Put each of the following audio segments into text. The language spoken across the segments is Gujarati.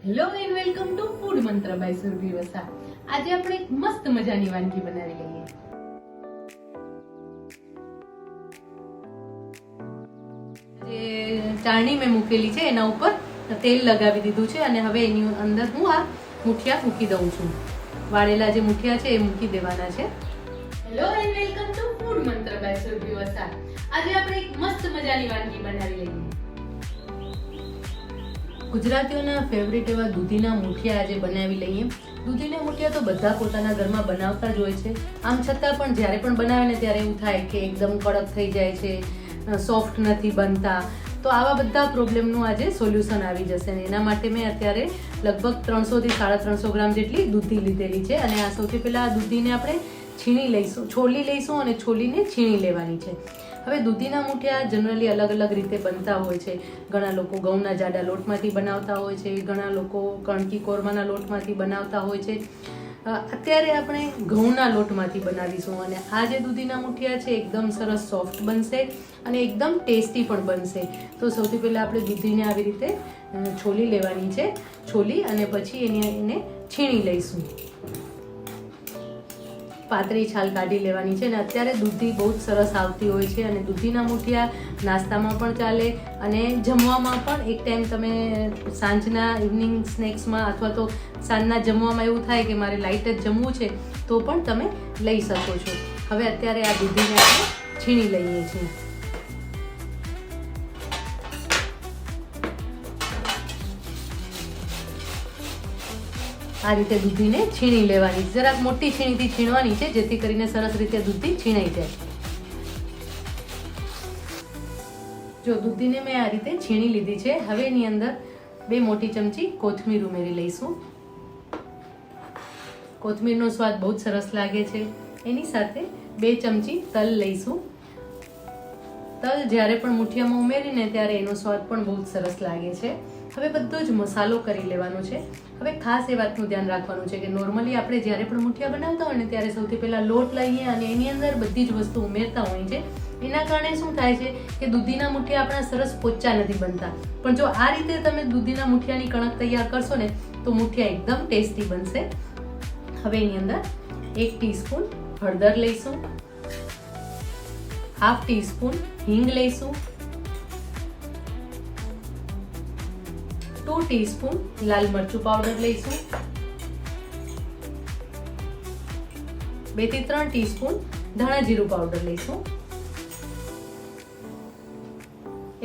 Hello and welcome to food મંત્ર બાય સુરભી વસા. આજે આપણે એક મસ્ત મજાની વાનગી બનાવી લઈએ. જે ચાળણી મેં મૂકેલી છે એના ઉપર તેલ લગાવી દીધું છે અને હવે એની અંદર હું આ મુઠિયા મૂકી દઉં છું. વાળેલા જે મુઠિયા છે એ મૂકી દેવાના છે. Hello and welcome to food મંત્ર બાય સુરભી વસા. આજે આપણે એક મસ્ત મજાની વાનગી બનાવી લઈએ. ગુજરાતીઓના ફેવરિટ એવા દૂધીના મુઠિયા આજે બનાવી લઈએ. દૂધીના મુઠિયા તો બધા પોતાના ઘરમાં બનાવતા જ હોય છે. આમ છતાં પણ જ્યારે પણ બનાવે ને ત્યારે એવું થાય કે એકદમ કડક થઈ જાય છે, સોફ્ટ નથી બનતા. તો આવા બધા પ્રોબ્લેમનું આજે સોલ્યુશન આવી જશે ને એના માટે મેં અત્યારે લગભગ 300 થી 350 ગ્રામ જેટલી દૂધી લીધેલી છે. અને આ સૌથી પહેલાં આ દૂધીને આપણે છીણી લઈશું, છોલી લઈશું અને છોલીને છીણી લેવાની છે. હવે દૂધીના મુઠિયા જનરલી અલગ અલગ રીતે બનતા હોય છે. ઘણા લોકો ઘઉંના જાડા લોટમાંથી બનાવતા હોય છે, ઘણા લોકો કણકી કોરમાના લોટમાંથી બનાવતા હોય છે. અત્યારે આપણે ઘઉંના લોટમાંથી બનાવીશું અને આ જે દૂધીના મુઠિયા છે એકદમ સરસ સોફ્ટ બનશે અને એકદમ ટેસ્ટી પણ બનશે. તો સૌથી પહેલાં આપણે દૂધીને આવી રીતે છોલી લેવાની છે. છોલી અને પછી એને છીણી લઈશું. પાતળી છાલ કાઢી લેવાની છે. અને અત્યારે દૂધી બહુ જ સરસ આવતી હોય છે અને દૂધીના મુઠિયા નાસ્તામાં પણ ચાલે અને જમવામાં પણ. એક ટાઈમ તમે સાંજના ઇવનિંગ સ્નેક્સમાં અથવા તો સાંજના જમવામાં એવું થાય કે મારે લાઇટ જ જમવું છે તો પણ તમે લઈ શકો છો. હવે અત્યારે આ દૂધીને આપણે છીણી લઈએ છીએ. આ રીતે દૂધીને છીણી લેવાની. જરાક મોટી છીણીથી છીણવાની છે જેથી કરીને સરસ રીતે દૂધી છીણાઈ જાય. જો દૂધીને મેં આ રીતે છીણી લીધી છે. હવે એની અંદર 2 મોટી ચમચી કોથમીર ઉમેરી લઈશું. કોથમીરનો સ્વાદ બહુ જ સરસ લાગે છે. એની સાથે 2 ચમચી તલ લઈશું. તલ જ્યારે પણ મુઠિયામાં ઉમેરીને ત્યારે એનો સ્વાદ પણ બહુ જ સરસ લાગે છે. હવે બધો જ મસાલો કરી લેવાનો છે. હવે ખાસ એ વાતનું ધ્યાન રાખવાનું છે કે નોર્મલી આપણે જ્યારે પણ મુઠિયા બનાવતા હોય ને ત્યારે સૌથી પહેલાં લોટ લઈએ અને એની અંદર બધી જ વસ્તુ ઉમેરતા હોય છે. એના કારણે શું થાય છે કે દૂધીના મુઠિયા આપણા સરસ પોચા નથી બનતા. પણ જો આ રીતે તમે દૂધીના મુઠિયાની કણક તૈયાર કરશો ને તો મુઠિયા એકદમ ટેસ્ટી બનશે. હવે એની અંદર 1 ટીસ્પૂન હળદર લઈશું, 1/2 ટીસ્પૂન હિંગ લઈશું, 2 ટીસ્પૂન લાલ મરચું પાવડર લઈશું, 2 થી 3 ટીસ્પૂન ધાણા જીરું પાવડર લઈશું,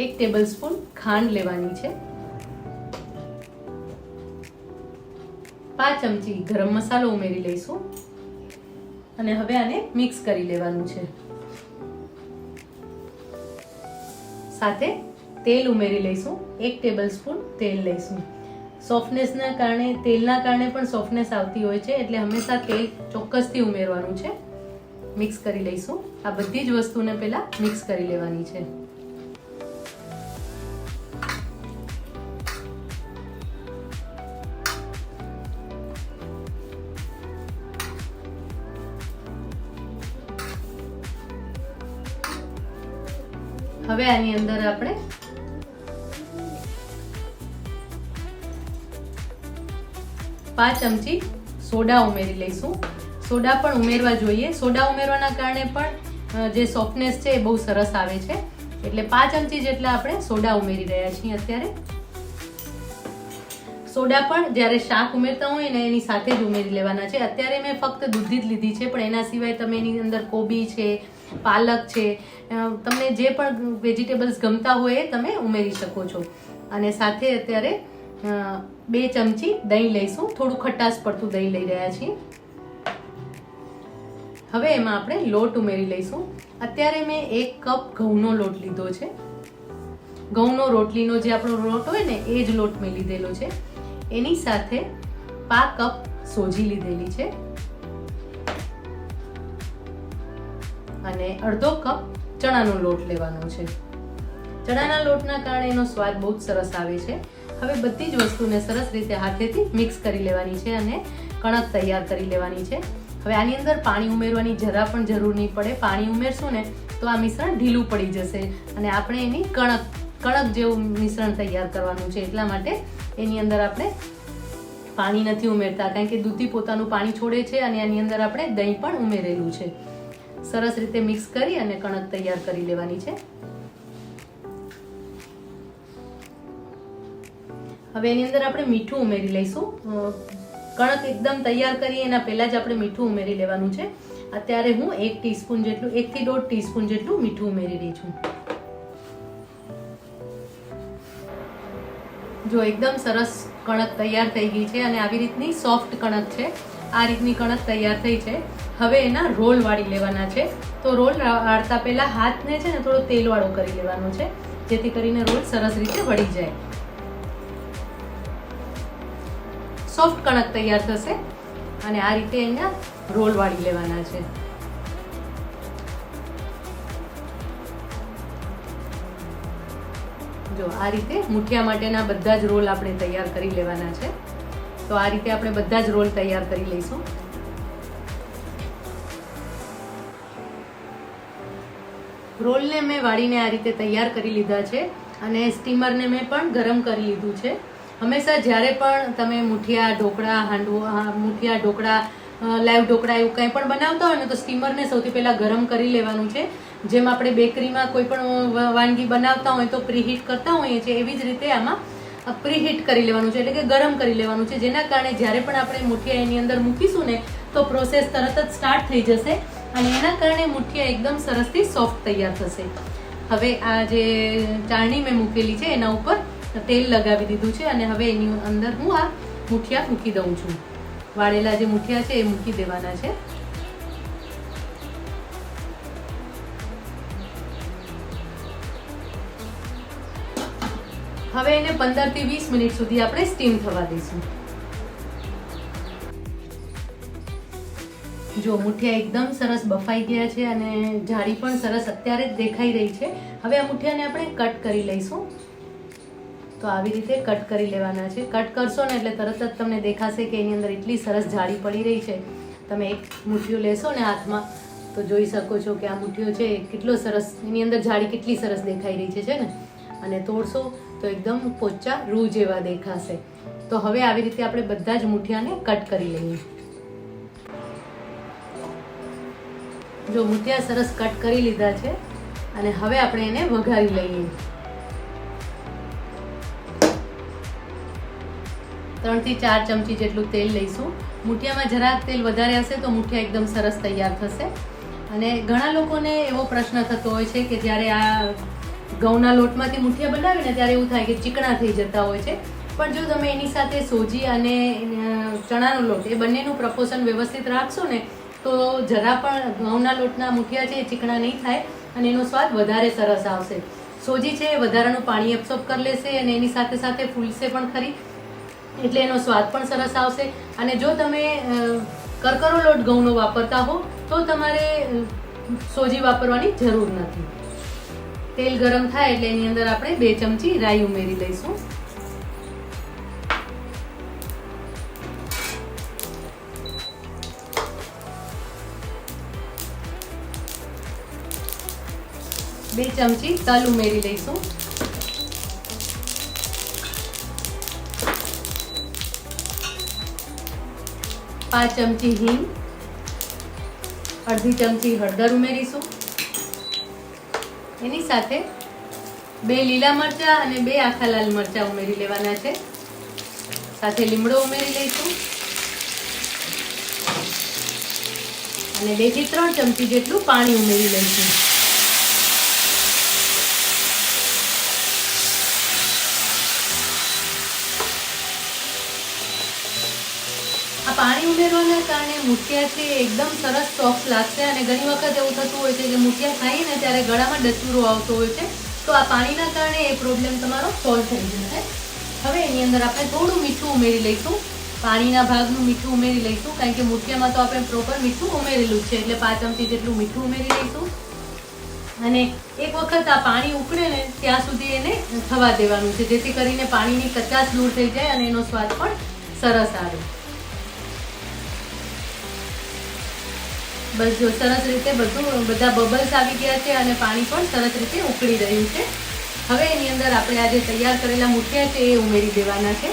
1 ટેબલસ્પૂન ખાંડ લેવાની છે, 5 ચમચી ગરમ મસાલો ઉમેરી લઈશું અને હવે આને મિક્સ કરી લેવાનું છે. સાથે તેલ ઉમેરી લઈશું. 1 ટેબલસ્પૂન તેલ લઈશું. સોફ્ટનેસના કારણે, તેલના કારણે પણ સોફ્ટનેસ આવતી હોય છે એટલે હંમેશા તેલ ચોક્કસથી ઉમેરવાનું છે. મિક્સ કરી લઈશું. આ બધી જ વસ્તુને પહેલા મિક્સ કરી લેવાની છે. હવે આની અંદર આપણે 5 ચમચી સોડા ઉમેરી લઈશું. સોડા પણ ઉમેરવા જોઈએ. સોડા ઉમેરવાના કારણે પણ જે સોફ્ટનેસ છે એ બહુ સરસ આવે છે. એટલે 5 ચમચી જેટલા આપણે સોડા ઉમેરી રહ્યા છીએ અત્યારે. સોડા પણ જ્યારે શાક ઉમેરતા હોય ને એની સાથે જ ઉમેરી લેવાના છે. અત્યારે મેં ફક્ત દૂધી જ લીધી છે પણ એના સિવાય તમે એની અંદર કોબી છે, પાલક છે, તમને જે પણ વેજીટેબલ્સ ગમતા હોય એ તમે ઉમેરી શકો છો. અને સાથે અત્યારે 2 ચમચી દહીં લઈશું. થોડું ખટાશ પડતું દહીં લઈ રહ્યા છીએ. હવે એમાં આપણે લોટ ઉમેરી લઈશું. અત્યારે મેં 1 કપ ઘઉંનો લોટ લીધો છે. ઘઉંનો રોટલીનો જે આપણો લોટ હોય ને એ જ લોટ મેં લીધેલો છે. એની સાથે 1/2 કપ સોજી લીધેલી છે અને 1/2 કપ ચણાનો લોટ લેવાનો છે. ચણાના લોટના કારણે એનો સ્વાદ બહુ જ સરસ આવે છે. હવે બધી જ વસ્તુને સરસ રીતે હાથેથી મિક્સ કરી લેવાની છે અને કણક તૈયાર કરી લેવાની છે. હવે આની અંદર પાણી ઉમેરવાની જરા પણ જરૂર નહીં પડે. પાણી ઉમેરશું ને તો આ મિશ્રણ ઢીલું પડી જશે અને આપણે એની કણક જેવું મિશ્રણ તૈયાર કરવાનું છે. એટલા માટે એની અંદર આપણે પાણી નથી ઉમેરતા, કારણ કે દૂધી પોતાનું પાણી છોડે છે અને આની અંદર આપણે દહીં પણ ઉમેરેલું છે. સરસ રીતે મિક્સ કરી અને કણક તૈયાર કરી લેવાની છે. હવે એની અંદર આપણે મીઠું ઉમેરી લઈશું. કણક એકદમ તૈયાર કરી એના પહેલા જ આપણે મીઠું ઉમેરી લેવાનું છે. અત્યારે હું 1 ટીસ્પૂન જેટલું 1 થી 1.5 ટીસ્પૂન જેટલું મીઠું ઉમેરી રહી છું. જો એકદમ સરસ કણક તૈયાર થઈ ગઈ છે અને આવી રીતની સોફ્ટ કણક છે. આ રીતની કણક તૈયાર થઈ છે. હવે એના રોલ વાળી લેવાના છે. તો રોલ વાળતા પહેલા હાથને છે ને થોડો તેલવાળો કરી લેવાનો છે, જેથી કરીને રોલ સરસ રીતે વળી જાય. સોફ્ટ કણક તૈયાર થશે અને આ રીતે એના રોલ વાળી લેવાના છે. જો આ રીતે મુઠિયા માટેના બધા જ રોલ આપણે તૈયાર કરી લેવાના છે. તો આ રીતે આપણે બધા જ રોલ તૈયાર કરી લઈશું. રોલને મેં વાળીને આ રીતે તૈયાર કરી લીધા છે અને સ્ટીમરને મેં પણ ગરમ કરી લીધું છે. હંમેશા જ્યારે પણ તમે મુઠિયા ઢોકળા લાઈવ ઢોકળા એવું કંઈ પણ બનાવતા હોય ને તો સ્ટીમરને સૌથી પહેલાં ગરમ કરી લેવાનું છે. જેમ આપણે બેકરીમાં કોઈ પણ વાનગી બનાવતા હોય તો પ્રીહીટ કરતા હોઈએ છીએ, એવી જ રીતે આમાં પ્રીહીટ કરી લેવાનું છે, એટલે કે ગરમ કરી લેવાનું છે. જેના કારણે જ્યારે પણ આપણે મુઠિયા એની અંદર મૂકીશું ને તો પ્રોસેસ તરત જ સ્ટાર્ટ થઈ જશે અને એના કારણે મુઠિયા એકદમ સરસથી સોફ્ટ તૈયાર થશે. હવે આ જે ચાળણી મેં મૂકેલી છે એના ઉપર તેલ લગાવી દીધું છે અને હવે એની અંદર હું આ મુઠિયા મૂકી દઉં છું. વાળેલા જે મુઠિયા છે એ મૂકી દેવાના છે. હવે એને 15 થી 20 મિનિટ સુધી આપણે સ્ટીમ થવા દઈશું. જો મુઠિયા એકદમ સરસ બફાઈ ગયા છે અને જાળી પણ સરસ અત્યારે જ દેખાઈ રહી છે. હવે આ મુઠિયાને આપણે કટ કરી લઈશું. તો આવી રીતે કટ કરી લેવાના છે. કટ કરશો ને એટલે તરત જ તમને દેખાશે કે એની અંદર એટલી સરસ જાળી પડી રહી છે. તમે એક મુઠિયો લેશો ને હાથમાં તો જોઈ શકો છો કે આ મુઠિયો છે કેટલો સરસ, એની અંદર જાળી કેટલી સરસ દેખાઈ રહી છે ને. અને તોડશો તો એકદમ પોચા રૂ જેવા દેખાશે. તો હવે આવી રીતે આપણે બધા જ મુઠિયાને કટ કરી લઈએ. જો મુઠિયા સરસ કટ કરી લીધા છે અને હવે આપણે એને વઘારી લઈએ. 3 થી 4 ચમચી જેટલું તેલ લઈશું. મુઠિયામાં જરાક તેલ વધારે હશે તો મુઠિયા એકદમ સરસ તૈયાર થશે. અને ઘણા લોકોને એવો પ્રશ્ન થતો હોય છે કે જ્યારે આ ઘઉંના લોટમાંથી મુઠિયા બનાવીને ત્યારે એવું થાય કે ચીકણા થઈ જતા હોય છે. પણ જો તમે એની સાથે સોજી અને ચણાનો લોટ એ બંનેનું પ્રપોર્શન વ્યવસ્થિત રાખશો ને તો જરા પણ ઘઉંના લોટના મુઠિયા છે એ ચીકણા નહીં થાય અને એનો સ્વાદ વધારે સરસ આવશે. સોજી છે એ વધારાનું પાણી એબ્સોર્બ કરી લેશે અને એની સાથે સાથે ફૂલશે પણ ખરી, એટલે એનો સ્વાદ પણ સરસ આવશે. અને જો તમે કરકરો લોટ ઘઉંનો વાપરતા હો તો તમારે સોજી વાપરવાની જરૂર નથી. તેલ ગરમ થાય એટલે એની અંદર આપણે 2 ચમચી રાઈ ઉમેરી લઈશું. બે ચમચી તલ ઉમેરી લઈશું. 5 ચમચી હિંગ, અડધી ચમચી હળદર ઉમેરીશું. એની સાથે 2 લીલા મરચા અને 2 આખા લાલ મરચા ઉમેરી લેવાના છે. સાથે લીમડો ઉમેરી લઈશું અને 2 થી 3 ચમચી જેટલું પાણી ઉમેરી લઈશું. આ પાણી ઉમેરવાના કારણે મુઠિયા છે એકદમ સરસ સોફ્ટ લાગશે. અને ઘણી વખત એવું થતું હોય છે કે મુઠિયા ખાઈએ ને ત્યારે ગળામાં ડચુરો આવતો હોય છે, તો આ પાણીના કારણે એ પ્રોબ્લેમ તમારો સોલ્વ થઈ જશે. હવે એની અંદર આપણે થોડું મીઠું ઉમેરી લઈશું. પાણીના ભાગનું મીઠું ઉમેરી લઈશું, કારણ કે મુઠિયામાં તો આપણે પ્રોપર મીઠું ઉમેરેલું છે, એટલે 5 ચમચી જેટલું મીઠું ઉમેરી લઈશું. અને એક વખત આ પાણી ઉકળે ને ત્યાં સુધી એને થવા દેવાનું છે, જેથી કરીને પાણીની કચાશ દૂર થઈ જાય અને એનો સ્વાદ પણ સરસ આવે. બસ જો સરસ રીતે બધા બબલ્સ આવી ગયા છે અને પાણી પણ સરસ રીતે ઉકળી રહ્યું છે. હવે એની અંદર આપણે આજે તૈયાર કરેલા મુઠિયા છે એ ઉમેરી દેવાના છે.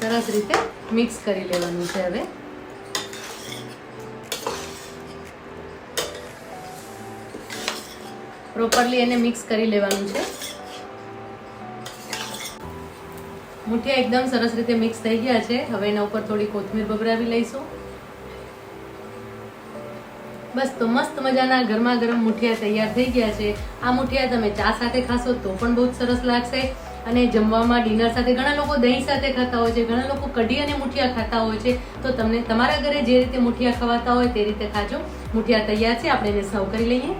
સરસ રીતે મિક્સ કરી લેવાનું છે. હવે પ્રોપરલી એને મિક્સ કરી લેવાનું છે. મુઠિયા એકદમ સરસ રીતે મિક્સ થઈ ગયા છે. હવે એના ઉપર થોડી કોથમીર ભભરાવી લઈશું. બસ, તો મસ્ત મજાના ગરમા ગરમ મુઠિયા તૈયાર થઈ ગયા છે. આ મુઠિયા તમે ચા સાથે ખાશો તો પણ બહુ સરસ લાગશે. અને જમવામાં ડિનર સાથે ઘણા લોકો દહીં સાથે ખાતા હોય છે, ઘણા લોકો કઢી અને મુઠિયા ખાતા હોય છે. તો તમને તમારા ઘરે જે રીતે મુઠિયા ખવાતા હોય તે રીતે ખાજો. મુઠિયા તૈયાર છે, આપણે એને સર્વ કરી લઈએ.